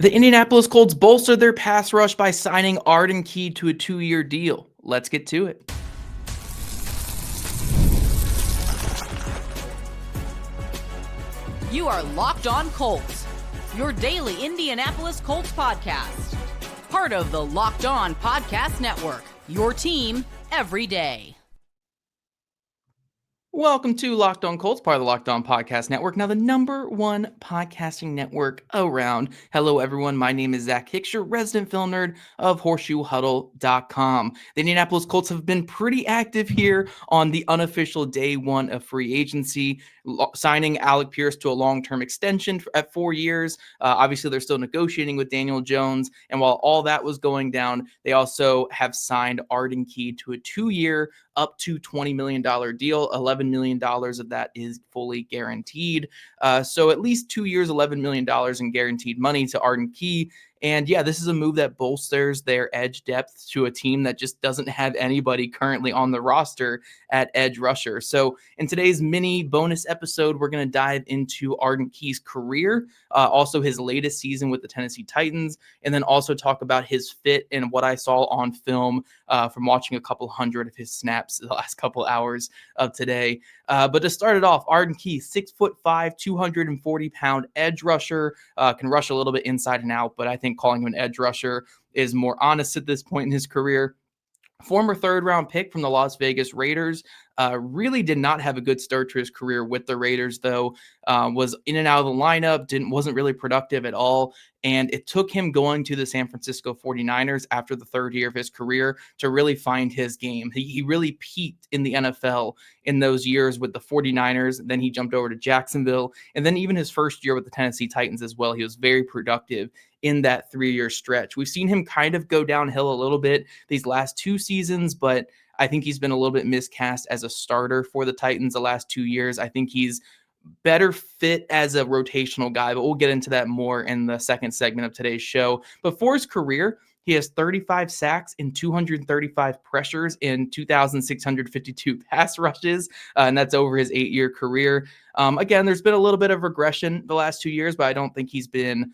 The Indianapolis Colts bolstered their pass rush by signing Arden Key to a 2-year deal. Let's get to it. You are Locked On Colts, your daily Indianapolis Colts podcast. Part of the Locked On Podcast Network, your team every day. Welcome to Locked On Colts, part of the Locked On Podcast Network. Now, the number one podcasting network around. Hello, everyone. My name is Zach Hicks, your resident film nerd of HorseshoeHuddle.com. The Indianapolis Colts have been pretty active here on the unofficial day one of free agency, signing Alec Pierce to a long-term extension at 4 years. Obviously, they're still negotiating with Daniel Jones. And while all that was going down, they also have signed Arden Key to a 2-year, up to $20 million deal. $11 million of that is fully guaranteed. So at least 2 years, $11 million in guaranteed money to Arden Key. And yeah, this is a move that bolsters their edge depth to a team that just doesn't have anybody currently on the roster at edge rusher. So in today's mini bonus episode, we're going to dive into Arden Key's career, also his latest season with the Tennessee Titans, and then also talk about his fit and what I saw on film from watching a couple hundred of his snaps the last couple hours of today. But to start it off, Arden Key, 6'5", 240-pound edge rusher, can rush a little bit inside and out, but I think calling him an edge rusher is more honest at this point in his career. Former third-round pick from the Las Vegas Raiders, really did not have a good start to his career with the Raiders, though. Was in and out of the lineup, wasn't really productive at all, and it took him going to the San Francisco 49ers after the third year of his career to really find his game. He really peaked in the NFL in those years with the 49ers, then he jumped over to Jacksonville, and then even his first year with the Tennessee Titans as well. He was very productive in that 3-year stretch. We've seen him kind of go downhill a little bit these last 2 seasons, but I think he's been a little bit miscast as a starter for the Titans the last 2 years. I think he's better fit as a rotational guy, but we'll get into that more in the second segment of today's show. But for his career, he has 35 sacks and 235 pressures in 2,652 pass rushes, and that's over his 8-year career. Again, there's been a little bit of regression the last 2 years, but I don't think he's been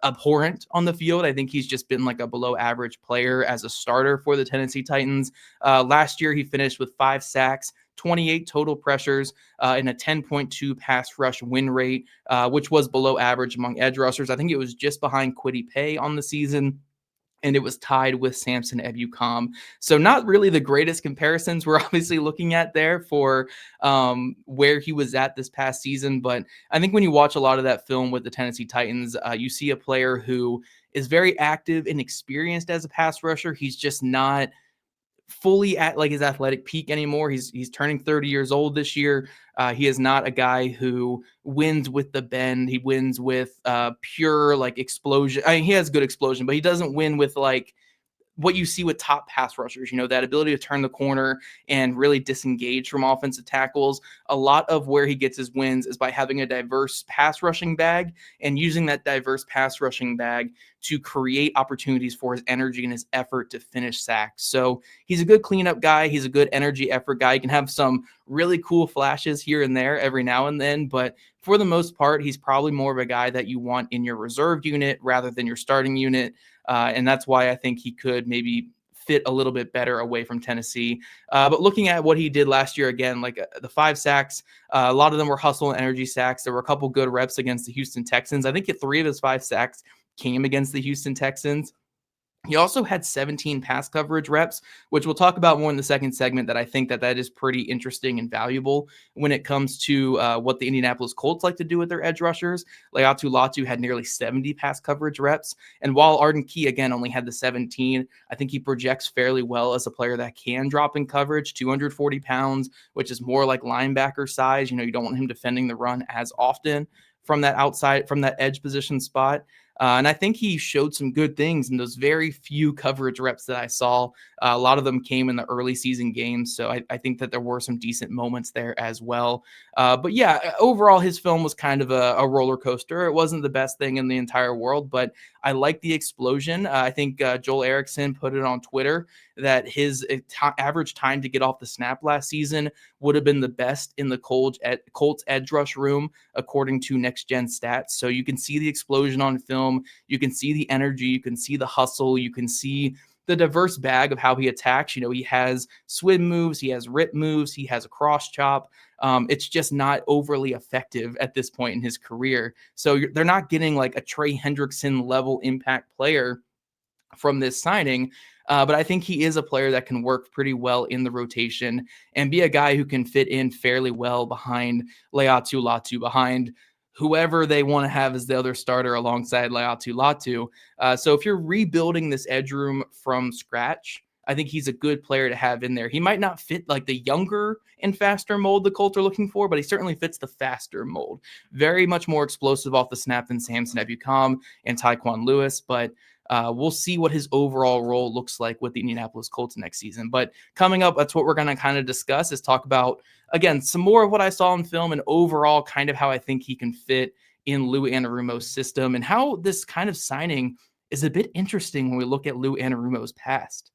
abhorrent on the field. I think he's just been like a below average player as a starter for the Tennessee Titans. Last year, he finished with 5 sacks, 28 total pressures, and a 10.2 pass rush win rate, which was below average among edge rushers. I think it was just behind Kwity Paye on the season, and it was tied with Samson Ebukam. So not really the greatest comparisons we're obviously looking at there for where he was at this past season. But I think when you watch a lot of that film with the Tennessee Titans, you see a player who is very active and experienced as a pass rusher. He's just not fully at like his athletic peak anymore. He's turning 30 years old this year. He is not a guy who wins with the bend. He wins with pure like explosion. I mean, he has good explosion, but he doesn't win with like what you see with top pass rushers, that ability to turn the corner and really disengage from offensive tackles. A lot of where he gets his wins is by having a diverse pass rushing bag and using that diverse pass rushing bag to create opportunities for his energy and his effort to finish sacks. So he's a good cleanup guy. He's a good energy effort guy. He can have some really cool flashes here and there every now and then, but for the most part, he's probably more of a guy that you want in your reserve unit rather than your starting unit. And that's why I think he could maybe fit a little bit better away from Tennessee. But looking at what he did last year, again, like the 5 sacks, a lot of them were hustle and energy sacks. There were a couple good reps against the Houston Texans. I think 3 of his 5 sacks came against the Houston Texans. He also had 17 pass coverage reps, which we'll talk about more in the second segment, that I think that is pretty interesting and valuable when it comes to what the Indianapolis Colts like to do with their edge rushers. Laiatu Latu had nearly 70 pass coverage reps. And while Arden Key, again, only had the 17, I think he projects fairly well as a player that can drop in coverage, 240 pounds, which is more like linebacker size. You don't want him defending the run as often from that outside, from that edge position spot. And I think he showed some good things in those very few coverage reps that I saw. A lot of them came in the early season games, so I think that there were some decent moments there as well. But yeah, overall, his film was kind of a roller coaster. It wasn't the best thing in the entire world, but I like the explosion. I think Joel Erickson put it on Twitter that his average time to get off the snap last season would have been the best in the Colts edge rush room, according to Next Gen Stats. So you can see the explosion on film. film, you can see the energy, you can see the hustle, you can see the diverse bag of how he attacks. He has swim moves, he has rip moves, he has a cross chop. It's just not overly effective at this point in his career. So they're not getting like a Trey Hendrickson level impact player from this signing. But I think he is a player that can work pretty well in the rotation and be a guy who can fit in fairly well behind Leatu Latu, behind whoever they want to have as the other starter alongside Leatu Latu. So if you're rebuilding this edge room from scratch, I think he's a good player to have in there. He might not fit like the younger and faster mold the Colts are looking for, but he certainly fits the faster mold. Very much more explosive off the snap than Samson Ebukam and Tyquan Lewis, but we'll see what his overall role looks like with the Indianapolis Colts next season. But coming up, that's what we're going to kind of discuss, is talk about, again, some more of what I saw in film and overall kind of how I think he can fit in Lou Anarumo's system and how this kind of signing is a bit interesting when we look at Lou Anarumo's past.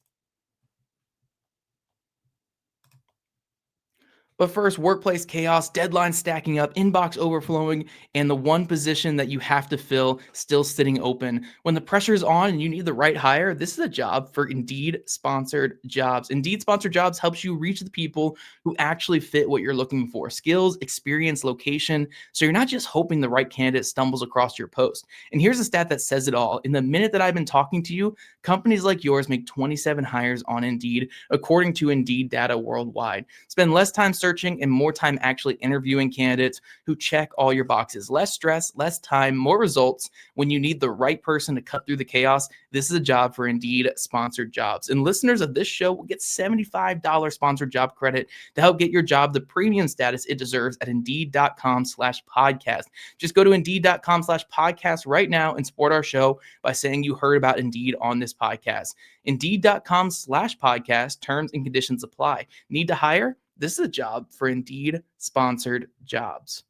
But first, workplace chaos, deadlines stacking up, inbox overflowing, and the one position that you have to fill still sitting open. When the pressure is on and you need the right hire, this is a job for Indeed sponsored jobs. Indeed sponsored jobs helps you reach the people who actually fit what you're looking for: skills, experience, location. So you're not just hoping the right candidate stumbles across your post. And here's a stat that says it all. In the minute that I've been talking to you, companies like yours make 27 hires on Indeed, according to Indeed data worldwide. Spend less time searching and more time actually interviewing candidates who check all your boxes. Less stress, less time, more results. When you need the right person to cut through the chaos, this is a job for Indeed sponsored jobs. And listeners of this show will get $75 sponsored job credit to help get your job the premium status it deserves at Indeed.com/podcast. Just go to Indeed.com/podcast right now and support our show by saying you heard about Indeed on this podcast. Indeed.com/podcast. Terms and conditions apply. Need to hire? This is a job for Indeed sponsored jobs.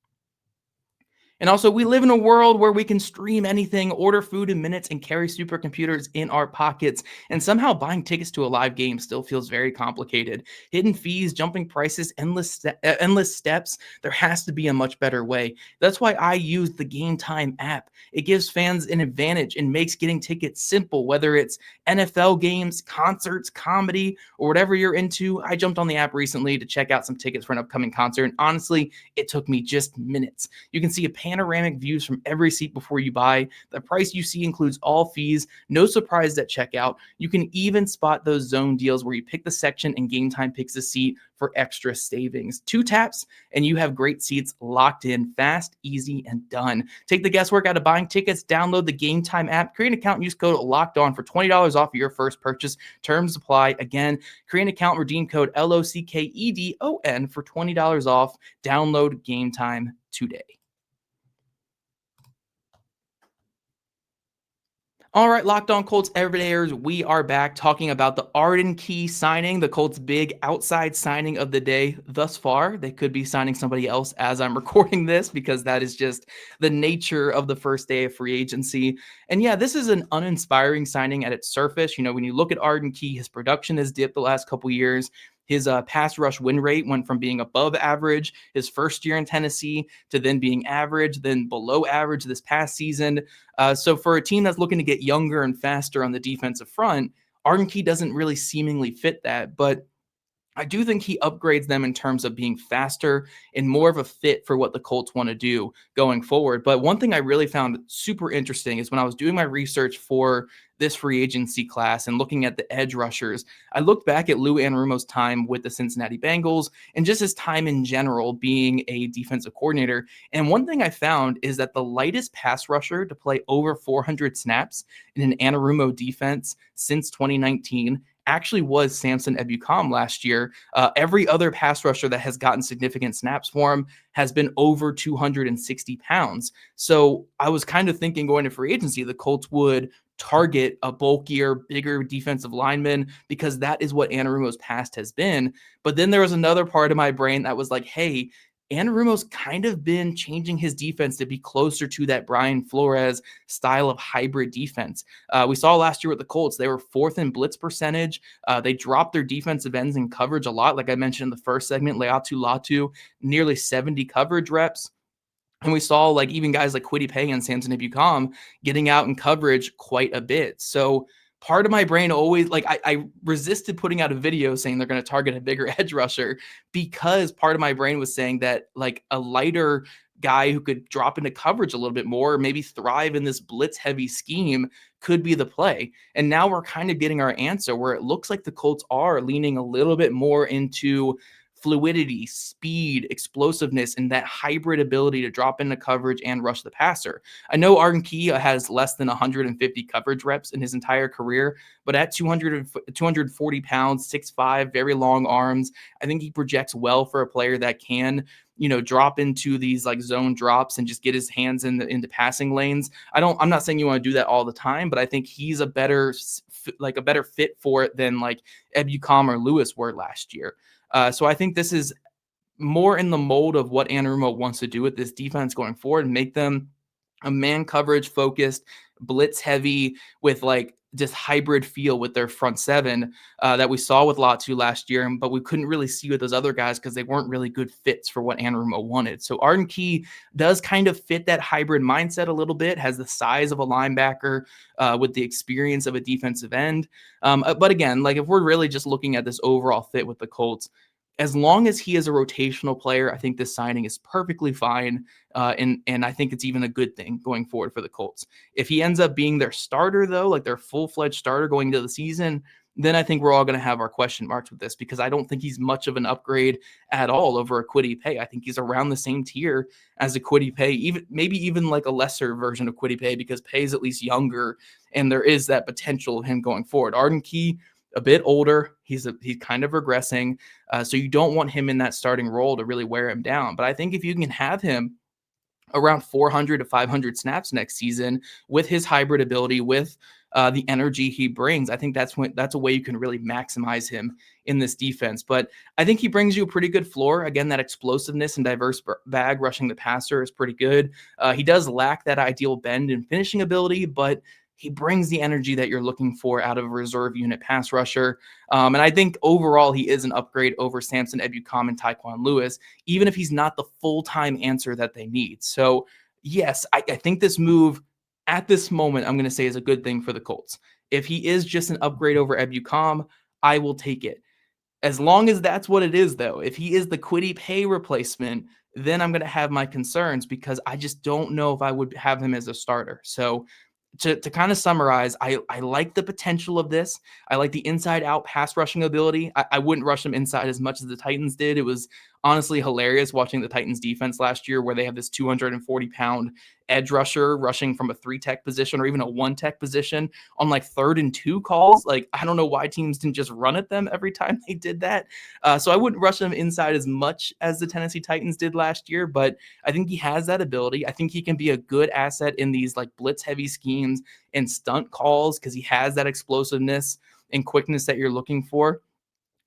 And also, we live in a world where we can stream anything, order food in minutes, and carry supercomputers in our pockets. And somehow buying tickets to a live game still feels very complicated. Hidden fees, jumping prices, endless steps. There has to be a much better way. That's why I use the Gametime app. It gives fans an advantage and makes getting tickets simple, whether it's NFL games, concerts, comedy, or whatever you're into. I jumped on the app recently to check out some tickets for an upcoming concert, and honestly, it took me just minutes. You can see a panoramic views from every seat before you buy. The price you see includes all fees. No surprise at checkout. You can even spot those zone deals where you pick the section and Gametime picks a seat for extra savings. 2 taps and you have great seats locked in, fast, easy, and done. Take the guesswork out of buying tickets. Download the Gametime app. Create an account and use code LOCKEDON for $20 off your first purchase. Terms apply. Again, create an account, redeem code LOCKEDON for $20 off. Download Gametime today. All right, Locked On Colts everydayers, we are back talking about the Arden Key signing, the Colts' big outside signing of the day thus far. They could be signing somebody else as I'm recording this, because that is just the nature of the first day of free agency. And yeah, this is an uninspiring signing at its surface. When you look at Arden Key, his production has dipped the last couple years. His pass rush win rate went from being above average his first year in Tennessee to then being average, then below average this past season. So for a team that's looking to get younger and faster on the defensive front, Arden Key doesn't really seemingly fit that. But I do think he upgrades them in terms of being faster and more of a fit for what the Colts want to do going forward. But one thing I really found super interesting is when I was doing my research for this free agency class and looking at the edge rushers, I looked back at Lou Anarumo's time with the Cincinnati Bengals and just his time in general being a defensive coordinator. And one thing I found is that the lightest pass rusher to play over 400 snaps in an Anarumo defense since 2019 actually was Samson Ebukam last year. Every other pass rusher that has gotten significant snaps for him has been over 260 pounds. So I was kind of thinking going to free agency, the Colts would target a bulkier, bigger defensive lineman because that is what Anarumo's past has been. But then there was another part of my brain that was like, hey, Anarumo's kind of been changing his defense to be closer to that Brian Flores style of hybrid defense. We saw last year with the Colts, they were 4th in blitz percentage. They dropped their defensive ends in coverage a lot. Like I mentioned in the first segment, Leatu Latu, nearly 70 coverage reps. And we saw like even guys like Kwity Paye and Samson Ebukam getting out in coverage quite a bit. So part of my brain always like I resisted putting out a video saying they're going to target a bigger edge rusher, because part of my brain was saying that like a lighter guy who could drop into coverage a little bit more, or maybe thrive in this blitz heavy scheme, could be the play. And now we're kind of getting our answer where it looks like the Colts are leaning a little bit more into fluidity, speed, explosiveness, and that hybrid ability to drop into coverage and rush the passer. I know Arden Key has less than 150 coverage reps in his entire career, but at 240 pounds, 6'5", very long arms, I think he projects well for a player that can, drop into these like zone drops and just get his hands into passing lanes. I'm not saying you want to do that all the time, but I think he's a better fit for it than like Ebukam or Lewis were last year. So I think this is more in the mold of what Anarumo wants to do with this defense going forward, and make them a man coverage focused, blitz heavy, with like this hybrid feel with their front seven that we saw with Latu last year, but we couldn't really see with those other guys because they weren't really good fits for what Anarumo wanted. So Arden Key does kind of fit that hybrid mindset a little bit, has the size of a linebacker with the experience of a defensive end. But again, like if we're really just looking at this overall fit with the Colts, as long as he is a rotational player, I think this signing is perfectly fine. And I think it's even a good thing going forward for the Colts. If he ends up being their starter, though, like their full-fledged starter going into the season, then I think we're all going to have our question marks with this, because I don't think he's much of an upgrade at all over a Kwity Paye. I think he's around the same tier as a Kwity Paye, maybe even like a lesser version of Kwity Paye, because Paye's at least younger, and there is that potential of him going forward. Arden Key, a bit older, he's kind of regressing, so you don't want him in that starting role to really wear him down. But I think if you can have him around 400 to 500 snaps next season with his hybrid ability, with the energy he brings, I think that's a way you can really maximize him in this defense. But I think he brings you a pretty good floor. Again, that explosiveness and diverse bag rushing the passer is pretty good. He does lack that ideal bend and finishing ability, but he brings the energy that you're looking for out of a reserve unit pass rusher. And I think overall he is an upgrade over Samson Ebukam and Tyquan Lewis, even if he's not the full-time answer that they need. So yes, I think this move at this moment, I'm going to say, is a good thing for the Colts. If he is just an upgrade over Ebukam, I will take it. As long as that's what it is, though, if he is the Kwity Paye replacement, then I'm going to have my concerns, because I just don't know if I would have him as a starter. So to kind of summarize, I like the potential of this. I like the inside-out pass rushing ability. I wouldn't rush them inside as much as the Titans did. It was honestly hilarious watching the Titans defense last year, where they have this 240-pound edge rusher rushing from a 3-tech position or even a 1-tech position on like 3rd and 2 calls. Like, I don't know why teams didn't just run at them every time they did that. So I wouldn't rush them inside as much as the Tennessee Titans did last year, but I think he has that ability. I think he can be a good asset in these like blitz heavy schemes and stunt calls, because he has that explosiveness and quickness that you're looking for.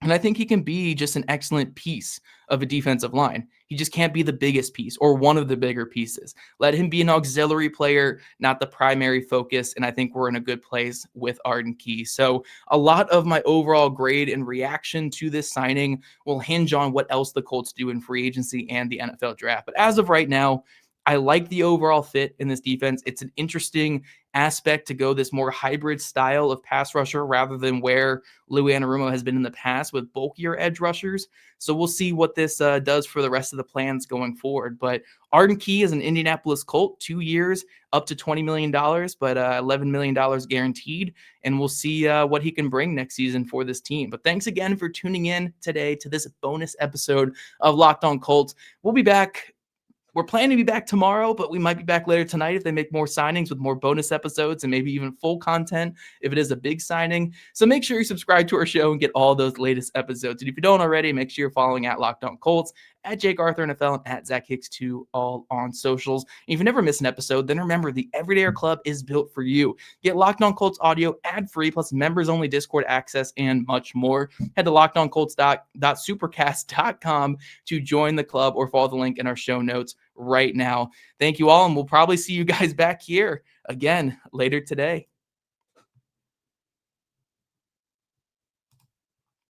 And I think he can be just an excellent piece of a defensive line. He just can't be the biggest piece or one of the bigger pieces. Let him be an auxiliary player, not the primary focus. And I think we're in a good place with Arden Key. So a lot of my overall grade and reaction to this signing will hinge on what else the Colts do in free agency and the NFL draft. But as of right now, I like the overall fit in this defense. It's an interesting aspect to go this more hybrid style of pass rusher rather than where Lou Anarumo has been in the past with bulkier edge rushers. So we'll see what this does for the rest of the plans going forward. But Arden Key is an Indianapolis Colt, 2 years, up to $20 million, but $11 million guaranteed. And we'll see what he can bring next season for this team. But thanks again for tuning in today to this bonus episode of Locked On Colts. We'll be back. We're planning to be back tomorrow, but we might be back later tonight if they make more signings with more bonus episodes and maybe even full content if it is a big signing. So make sure you subscribe to our show and get all those latest episodes. And if you don't already, make sure you're following at Locked On Colts, at Jake Arthur NFL, and at Zach Hicks 2, all on socials. And if you never miss an episode, then remember the Everydayer Club is built for you. Get Locked On Colts audio ad-free, plus members-only Discord access and much more. Head to lockedoncolts.supercast.com to join the club, or follow the link in our show notes right now. Thank you all, and we'll probably see you guys back here again later today.